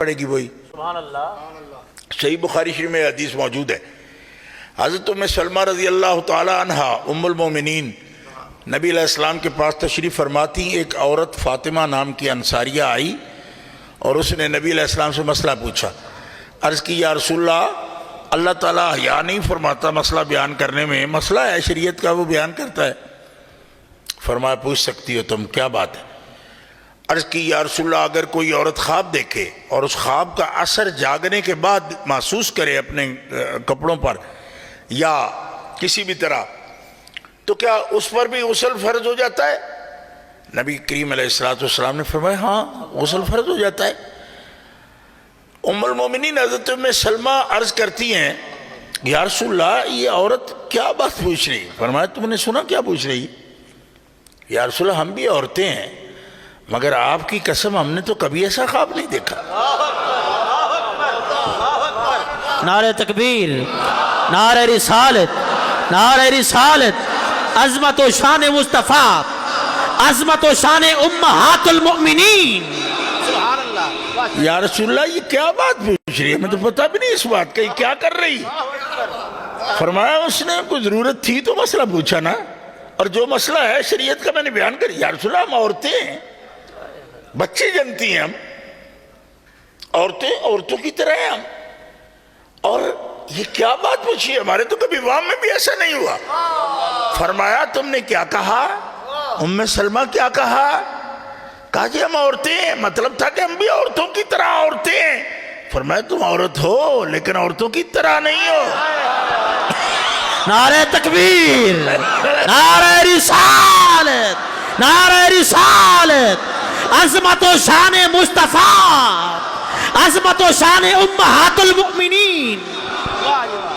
پڑے گی وہی. سبحان اللہ. صحیح بخاری شریف میں حدیث موجود ہے. حضرت ام سلمہ رضی اللہ تعالی عنہ ام المومنین نبی علیہ السلام کے پاس تشریف فرماتی. ایک عورت فاطمہ نام کی انصاریہ آئی اور اس نے نبی علیہ السلام سے مسئلہ پوچھا. عرض کی یا رسول اللہ، اللہ تعالیٰ حیا نہیں فرماتا مسئلہ بیان کرنے میں، مسئلہ ہے شریعت کا وہ بیان کرتا ہے. فرمایا پوچھ سکتی ہو تم، کیا بات ہے؟ عرض کی یا رسول اللہ، اگر کوئی عورت خواب دیکھے اور اس خواب کا اثر جاگنے کے بعد محسوس کرے اپنے کپڑوں پر یا کسی بھی طرح، تو کیا اس پر بھی غسل فرض ہو جاتا ہے؟ نبی کریم علیہ السلام نے فرمایا ہاں غسل فرض ہو جاتا ہے. ام المومنین حضرت ام سلمہ عرض کرتی ہیں یا رسول اللہ یہ عورت کیا بات پوچھ رہی؟ فرمایا تم نے سنا کیا پوچھ رہی؟ یا رسول اللہ ہم بھی عورتیں ہیں مگر آپ کی قسم ہم نے تو کبھی ایسا خواب نہیں دیکھا. نعرہ تکبیر، نعرہ رسالت، نعرہ رسالت، عظمت و شان مصطفیٰ، عظمت و شان امہات المؤمنین. سبحان اللہ. یا رسول اللہ یہ کیا بات پوچھ رہی ہے؟ ہمیں تو پتہ بھی نہیں اس بات کا، یہ کیا کر رہی؟ فرمایا اس نے کوئی ضرورت تھی تو مسئلہ پوچھا نا، اور جو مسئلہ ہے شریعت کا میں نے بیان کر. یا رسول اللہ ہم عورتیں ہیں، بچے جنتی ہیں، ہم عورتیں عورتوں کی طرح ہیں ہم، اور یہ کیا بات پوچھی؟ ہمارے تو کبھی وام میں بھی ایسا نہیں ہوا. فرمایا تم نے کیا کہا؟ ام سلمہ کیا کہا؟ کہا جی ہم عورتیں ہیں. مطلب تھا کہ ہم بھی عورتوں کی طرح عورتیں ہیں. فرمایا تم عورت ہو لیکن عورتوں کی طرح نہیں ہو. نعرہ تکبیر، نعرہ رسالت، نعرہ رسالت، عظمت و شان مصطفیٰ، عظمت و شان امہات المؤمنین.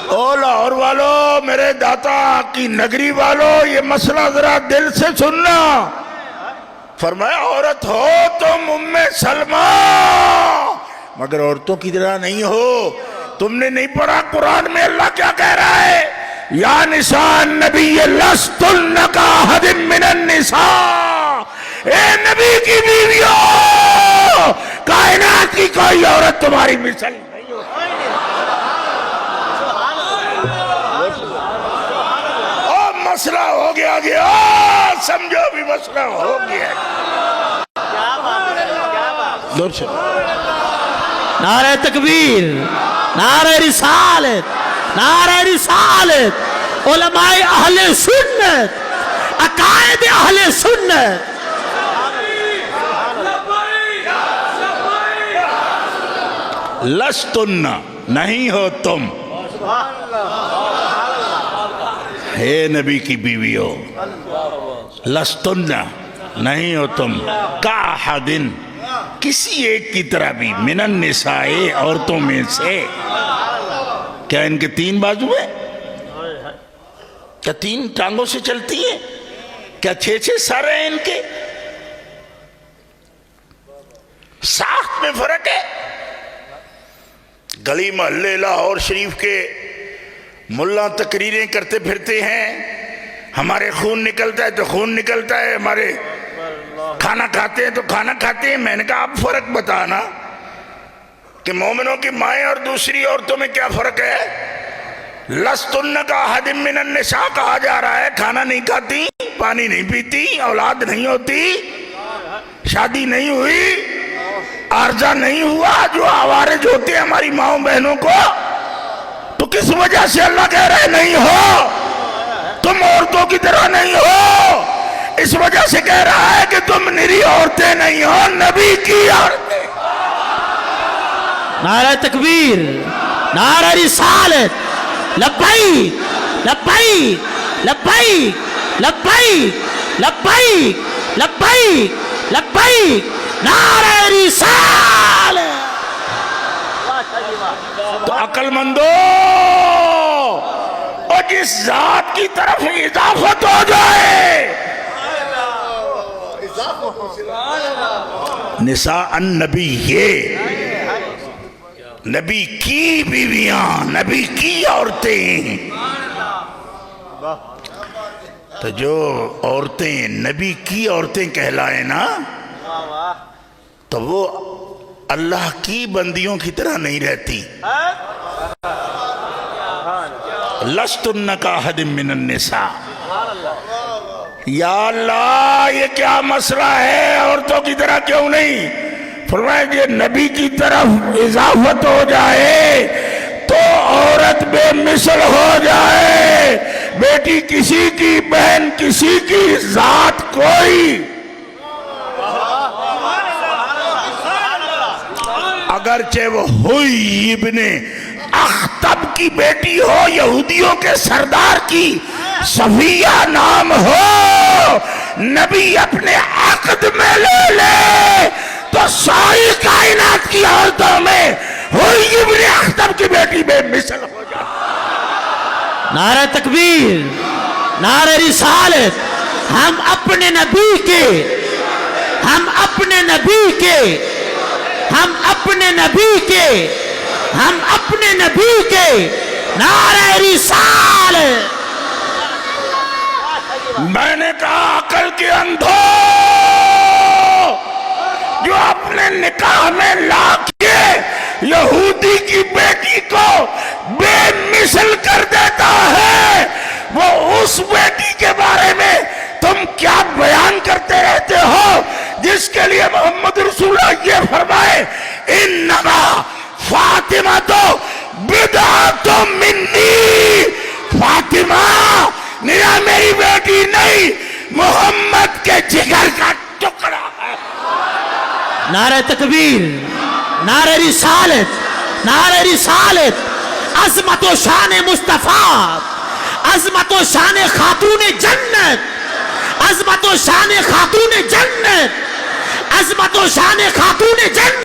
او لاہور والو، میرے داتا کی نگری والو، یہ مسئلہ ذرا دل سے سننا. فرمایا عورت ہو تم ام سلمہ مگر عورتوں کی طرح نہیں ہو. تم نے نہیں پڑھا قرآن میں اللہ کیا کہہ رہا ہے؟ یا نساء النبی لستن کاحد من النساء. اے نبی کی بیویوں، کائنات کی کوئی عورت تمہاری مثل نہیں ہو. مسئلہ ہو گیا سمجھو بھی مسئلہ ہو گیا. نعرہ تکبیر، نعرہ رسالت، نعرہ رسالت، علماء اہل سنت، عقائد اہل سنت. لستن نہیں ہو تم، اے نبی کی بیویوں، لستن نہیں ہو تم، کاحدن کسی ایک کی طرح بھی، من النساء عورتوں میں سے. کیا ان کے تین بازو ہیں؟ کیا تین ٹانگوں سے چلتی ہیں؟ کیا 6 سر ہیں ان کے؟ ساخت میں فرق ہے. گلی محلے لاہور شریف کے ملا تقریریں کرتے پھرتے ہیں، ہمارے خون نکلتا ہے تو خون نکلتا ہے، ہمارے کھانا کھاتے ہیں تو کھانا کھاتے ہیں. میں نے کہا آپ فرق بتانا کہ مومنوں کی مائیں اور دوسری عورتوں میں کیا فرق ہے؟ لستن کاحد من النساء کہا جا رہا ہے کھانا نہیں کھاتی، پانی نہیں پیتی، اولاد نہیں ہوتی، شادی نہیں ہوئی، عارضہ نہیں ہوا، جو عوارض ہوتے ہیں ہماری ماؤں بہنوں کو. تو کس وجہ سے اللہ کہہ رہے نہیں ہو تم عورتوں کی طرح نہیں ہو؟ اس وجہ سے کہہ رہا ہے کہ تم نری عورتیں نہیں ہو، نبی کی عورتیں. نعرہ تکبیر، نعرہ رسالت، لبیک لبیک لبیک لبیک لبیک لبیک لبیک، نعرہ رسالت. تو عقل مندو، اور جس ذات کی طرف اضافت ہو جائے، نساء النبی، یہ نبی کی بیویاں، نبی کی عورتیں. تو جو عورتیں نبی کی عورتیں کہلائیں نا، تو وہ اللہ کی بندیوں کی طرح نہیں رہتی. لستن کاحد من النساء. یا اللہ یہ کیا مسئلہ ہے, عورتوں کی طرح کیوں نہیں؟ فرمایا کہ نبی کی طرف اضافت ہو جائے تو عورت بے مثل ہو جائے. بیٹی کسی کی, بہن کسی کی, ذات کوئی. اگرچہ وہ ہوئی ابن اخطب کی بیٹی ہو, یہودیوں کے سردار کی صفیہ نام ہو, نبی اپنے عقد میں لے لے تو ساری کائنات کی عورتوں میں ہوئی ابن اخطب کی بیٹی بے مثل ہو جائے. نعرہ تکبیر, نعرہ رسالت. ہم اپنے نبی کے, ہم اپنے نبی کے, ہم اپنے نبی کے, ہم اپنے نبی کے نعرہ رسالت. میں نے کہا عقل کے اندھو جو اپنے نکاح میں لا کے یہودی کی بیٹی کو بے مثل کر دیتا ہے, وہ اس بیٹی کے بارے میں تم کیا بیان کرتے رہتے ہو جس کے لیے محمد رسول اللہ یہ فرمائے انما فاطمہ تو بدعت منی. فاطمہ میرا میری بیٹی نہیں, محمد کے جگر کا ٹکڑا ہے. نعرہ تکبیر, نعرہ رسالت, نعرہ رسالت. عظمت و شان مصطفیٰ, عظمت و شان خاتون جنت, عظمت و شان خاتون جنت, عظمت و شان خاتون جنت.